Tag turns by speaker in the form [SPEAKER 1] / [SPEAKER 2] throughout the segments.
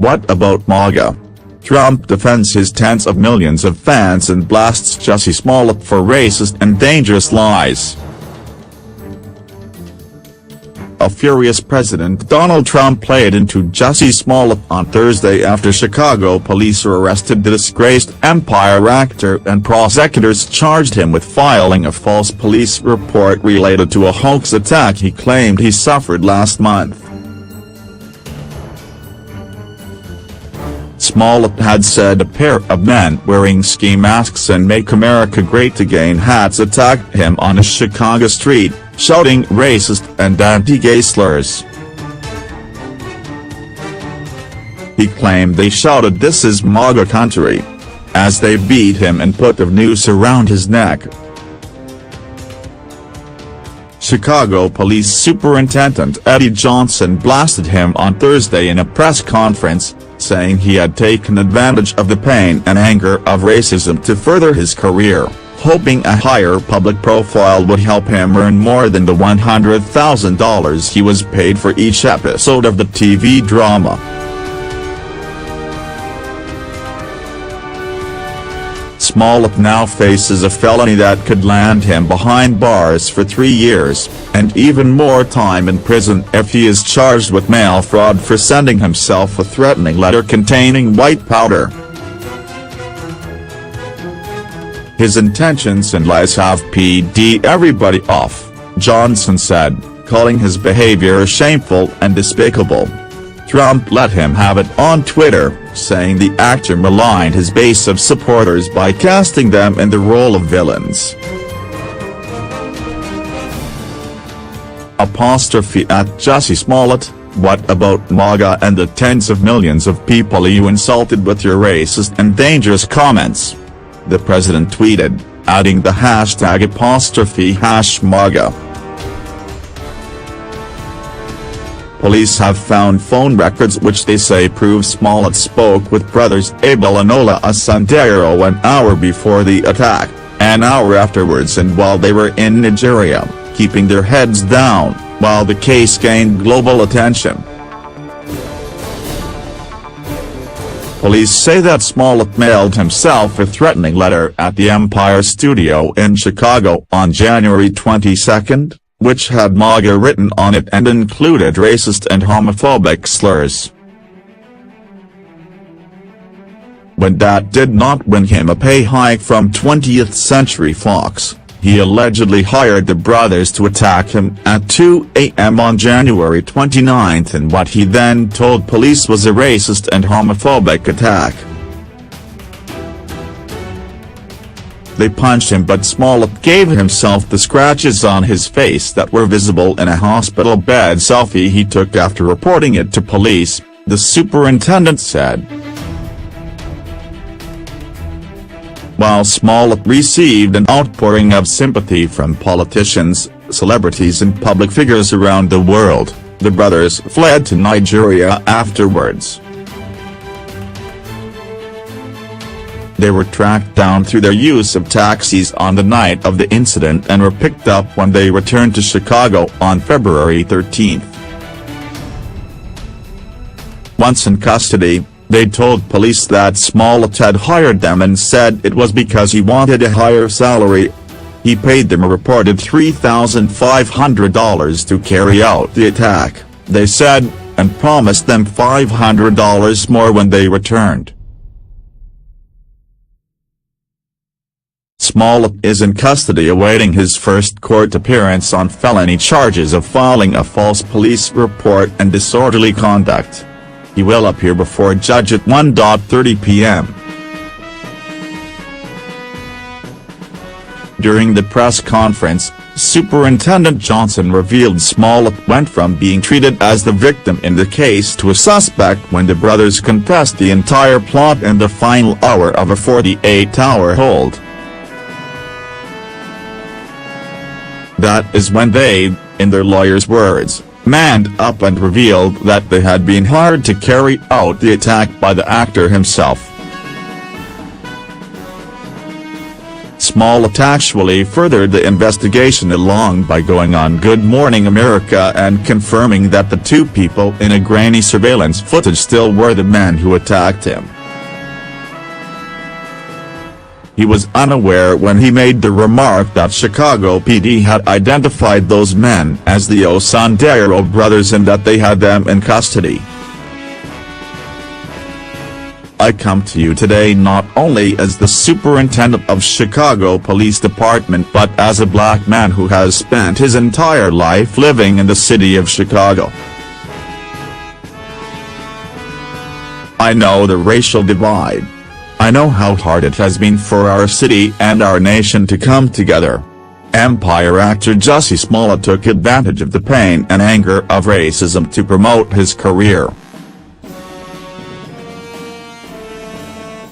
[SPEAKER 1] What about MAGA? Trump defends his tens of millions of fans and blasts Jussie Smollett for racist and dangerous lies. A furious President Donald Trump played into Jussie Smollett on Thursday after Chicago police arrested the disgraced Empire actor, and prosecutors charged him with filing a false police report related to a hoax attack he claimed he suffered last month. Smollett had said a pair of men wearing ski masks and "Make America Great Again" hats attacked him on a Chicago street, shouting racist and anti-gay slurs. He claimed they shouted "This is MAGA country" as they beat him and put a noose around his neck. Chicago Police Superintendent Eddie Johnson blasted him on Thursday in a press conference, saying he had taken advantage of the pain and anger of racism to further his career, hoping a higher public profile would help him earn more than the $100,000 he was paid for each episode of the TV drama. Smollett now faces a felony that could land him behind bars for 3 years, and even more time in prison if he is charged with mail fraud for sending himself a threatening letter containing white powder. His intentions and lies have pissed everybody off, Johnson said, calling his behavior shameful and despicable. Trump let him have it on Twitter, saying the actor maligned his base of supporters by casting them in the role of villains. At Jussie Smollett, what about MAGA and the tens of millions of people you insulted with your racist and dangerous comments? The president tweeted, adding the hashtag #MAGA. Police have found phone records which they say prove Smollett spoke with brothers Abel and Ola Osundairo an hour before the attack, an hour afterwards, and while they were in Nigeria, keeping their heads down, while the case gained global attention. Police say that Smollett mailed himself a threatening letter at the Empire studio in Chicago on January 22, which had MAGA written on it and included racist and homophobic slurs. When that did not win him a pay hike from 20th Century Fox, he allegedly hired the brothers to attack him at 2 a.m. on January 29 in what he then told police was a racist and homophobic attack. They punched him, but Smollett gave himself the scratches on his face that were visible in a hospital bed selfie he took after reporting it to police, the superintendent said. While Smollett received an outpouring of sympathy from politicians, celebrities and public figures around the world, the brothers fled to Nigeria afterwards. They were tracked down through their use of taxis on the night of the incident and were picked up when they returned to Chicago on February 13. Once in custody, they told police that Smollett had hired them and said it was because he wanted a higher salary. He paid them a reported $3,500 to carry out the attack, they said, and promised them $500 more when they returned. Smollett is in custody awaiting his first court appearance on felony charges of filing a false police report and disorderly conduct. He will appear before a judge at 1:30 p.m. During the press conference, Superintendent Johnson revealed Smollett went from being treated as the victim in the case to a suspect when the brothers confessed the entire plot in the final hour of a 48-hour hold. That is when they, in their lawyers' words, manned up and revealed that they had been hired to carry out the attack by the actor himself. Smollett actually furthered the investigation along by going on Good Morning America and confirming that the two people in a grainy surveillance footage still were the men who attacked him. He was unaware when he made the remark that Chicago PD had identified those men as the Osundairo brothers and that they had them in custody. "I come to you today not only as the superintendent of Chicago Police Department but as a black man who has spent his entire life living in the city of Chicago. I know the racial divide. I know how hard it has been for our city and our nation to come together." Empire actor Jussie Smollett took advantage of the pain and anger of racism to promote his career.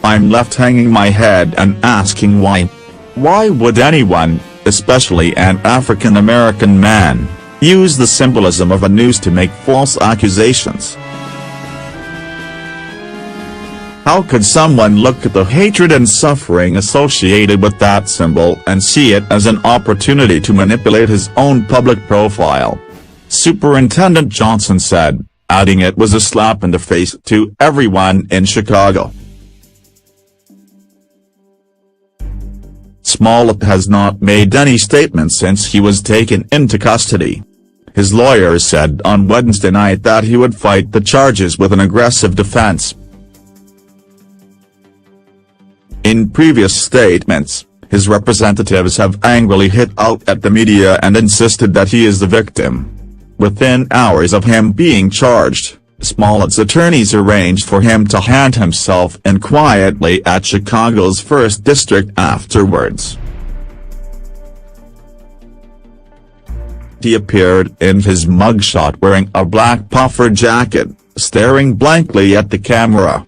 [SPEAKER 1] "I'm left hanging my head and asking why. Why would anyone, especially an African American man, use the symbolism of a noose to make false accusations? How could someone look at the hatred and suffering associated with that symbol and see it as an opportunity to manipulate his own public profile?" Superintendent Johnson said, adding it was a slap in the face to everyone in Chicago. Smollett has not made any statements since he was taken into custody. His lawyers said on Wednesday night that he would fight the charges with an aggressive defense. In previous statements, his representatives have angrily hit out at the media and insisted that he is the victim. Within hours of him being charged, Smollett's attorneys arranged for him to hand himself in quietly at Chicago's 1st District afterwards. He appeared in his mugshot wearing a black puffer jacket, staring blankly at the camera.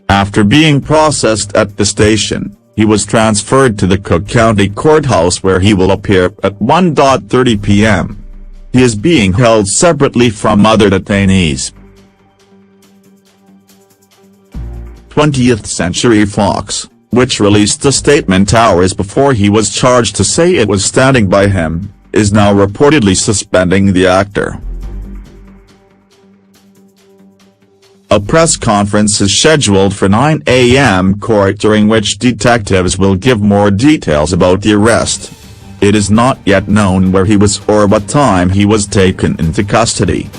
[SPEAKER 1] After being processed at the station, he was transferred to the Cook County Courthouse where he will appear at 1:30 p.m. He is being held separately from other detainees. 20th Century Fox, which released a statement hours before he was charged to say it was standing by him, is now reportedly suspending the actor. A press conference is scheduled for 9 a.m. court during which detectives will give more details about the arrest. It is not yet known where he was or what time he was taken into custody.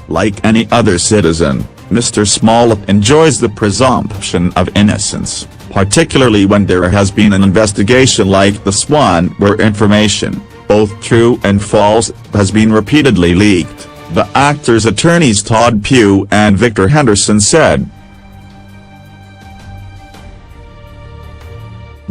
[SPEAKER 1] Like any other citizen, Mr. Smollett enjoys the presumption of innocence, particularly when there has been an investigation like this one where information, both true and false, has been repeatedly leaked, the actor's attorneys Todd Pugh and Victor Henderson said.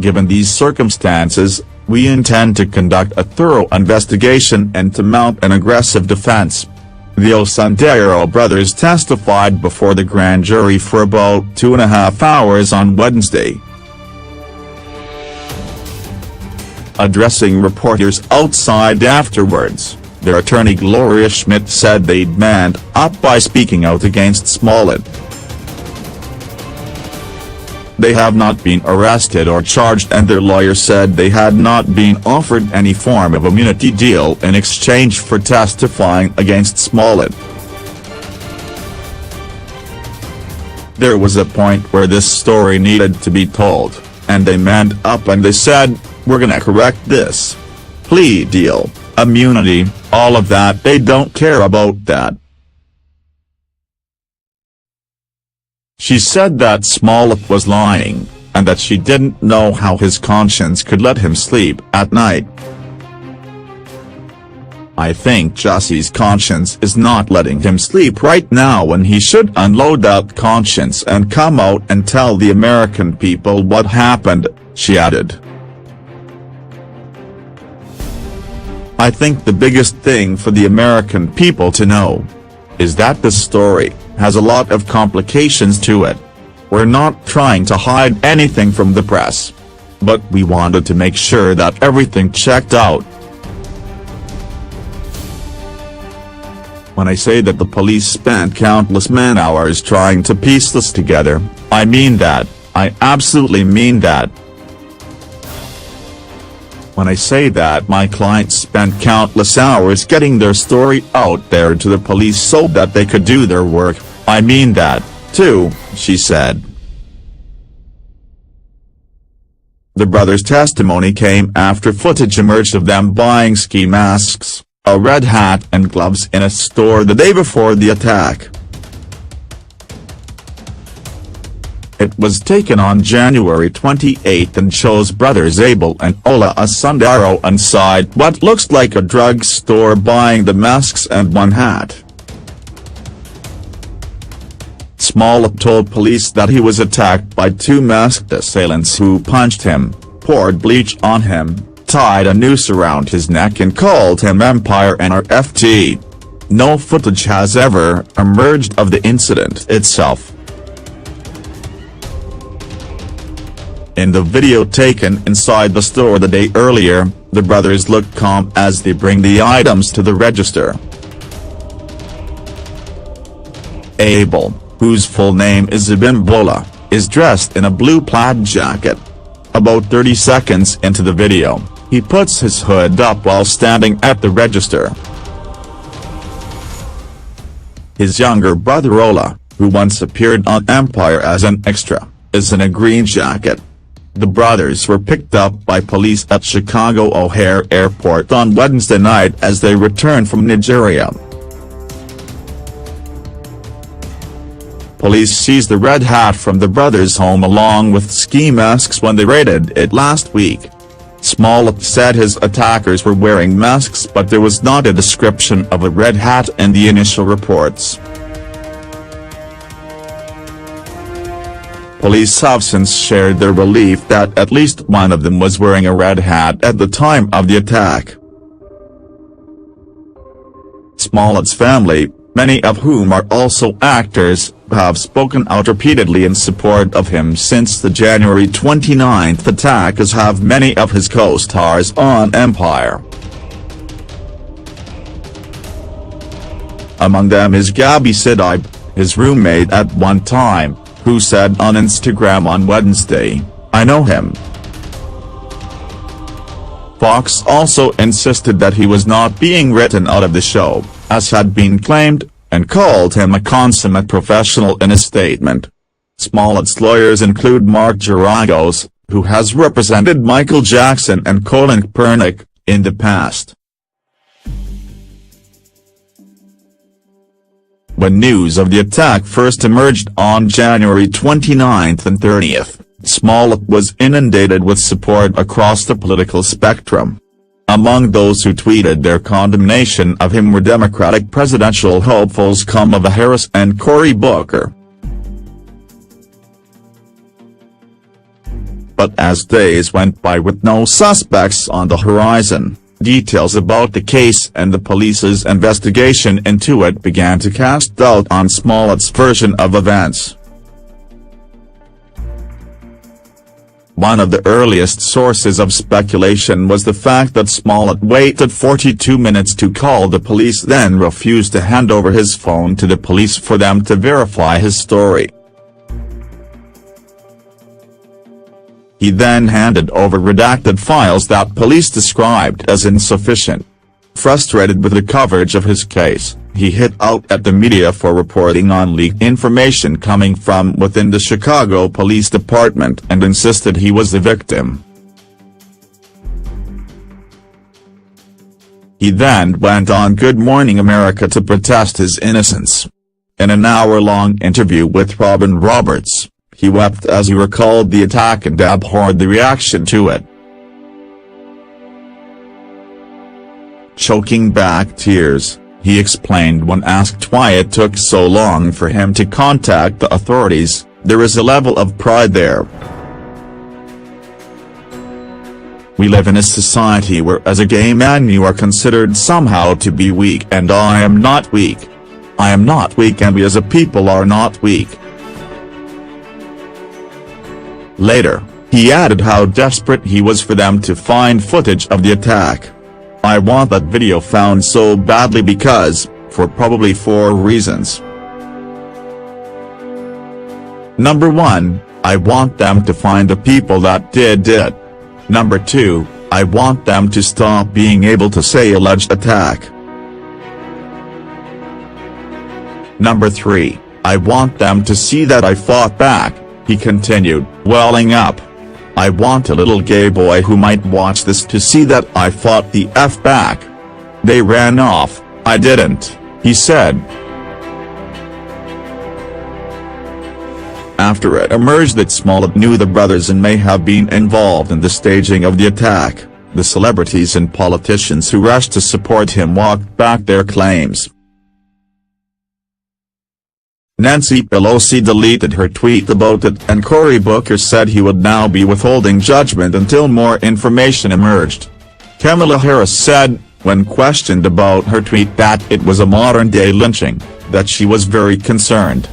[SPEAKER 1] Given these circumstances, we intend to conduct a thorough investigation and to mount an aggressive defense. The Osundairo brothers testified before the grand jury for about 2.5 hours on Wednesday. Addressing reporters outside afterwards, their attorney Gloria Schmidt said they'd manned up by speaking out against Smollett. They have not been arrested or charged and their lawyer said they had not been offered any form of immunity deal in exchange for testifying against Smollett. There was a point where this story needed to be told, and they manned up and they said, "We're gonna correct this. Plea deal, immunity, all of that, they don't care about that." She said that Smollett was lying, and that she didn't know how his conscience could let him sleep at night. "I think Jussie's conscience is not letting him sleep right now when he should unload that conscience and come out and tell the American people what happened," she added. "I think the biggest thing for the American people to know is that this story has a lot of complications to it. We're not trying to hide anything from the press. But we wanted to make sure that everything checked out." When I say that the police spent countless man-hours trying to piece this together, I mean that, I absolutely mean that. When I say that my clients spent countless hours getting their story out there to the police so that they could do their work, I mean that, too, she said. The brothers' testimony came after footage emerged of them buying ski masks, a red hat and gloves in a store the day before the attack. It was taken on January 28 and shows brothers Abel and Ola Osundairo inside what looks like a drug store buying the masks and one hat. Smollett told police that he was attacked by two masked assailants who punched him, poured bleach on him, tied a noose around his neck and called him Empire and RFT. No footage has ever emerged of the incident itself. In the video taken inside the store the day earlier, the brothers look calm as they bring the items to the register. Abel, whose full name is Abel and Ola, is dressed in a blue plaid jacket. About 30 seconds into the video, he puts his hood up while standing at the register. His younger brother Ola, who once appeared on Empire as an extra, is in a green jacket. The brothers were picked up by police at Chicago O'Hare Airport on Wednesday night as they returned from Nigeria. Police seized the red hat from the brothers' home along with ski masks when they raided it last week. Smollett said his attackers were wearing masks, but there was not a description of a red hat in the initial reports. Police have since shared their belief that at least one of them was wearing a red hat at the time of the attack. Smollett's family, many of whom are also actors, have spoken out repeatedly in support of him since the January 29 attack, as have many of his co-stars on Empire. Among them is Gabby Sidibe, his roommate at one time, who said on Instagram on Wednesday, "I know him." Fox also insisted that he was not being written out of the show, as had been claimed, and called him a consummate professional in a statement. Smollett's lawyers include Mark Geragos, who has represented Michael Jackson and Colin Kaepernick in the past. When news of the attack first emerged on January 29 and 30, Smollett was inundated with support across the political spectrum. Among those who tweeted their condemnation of him were Democratic presidential hopefuls Kamala Harris and Cory Booker. But as days went by with no suspects on the horizon, details about the case and the police's investigation into it began to cast doubt on Smollett's version of events. One of the earliest sources of speculation was the fact that Smollett waited 42 minutes to call the police, then refused to hand over his phone to the police for them to verify his story. He then handed over redacted files that police described as insufficient. Frustrated with the coverage of his case, he hit out at the media for reporting on leaked information coming from within the Chicago Police Department and insisted he was the victim. He then went on Good Morning America to protest his innocence. In an hour-long interview with Robin Roberts, he wept as he recalled the attack and abhorred the reaction to it. Choking back tears, he explained when asked why it took so long for him to contact the authorities, "There is a level of pride there. We live in a society where as a gay man you are considered somehow to be weak, and I am not weak. I am not weak, and we as a people are not weak." Later, he added how desperate he was for them to find footage of the attack. "I want that video found so badly because, for probably 4 reasons. Number 1, I want them to find the people that did it. Number 2, I want them to stop being able to say alleged attack. Number 3, I want them to see that I fought back, he continued, welling up. I want a little gay boy who might watch this to see that I fought the F back. They ran off, I didn't, he said. After it emerged that Smollett knew the brothers and may have been involved in the staging of the attack, the celebrities and politicians who rushed to support him walked back their claims. Nancy Pelosi deleted her tweet about it, and Cory Booker said he would now be withholding judgment until more information emerged. Kamala Harris said, when questioned about her tweet, that it was a modern-day lynching, that she was very concerned.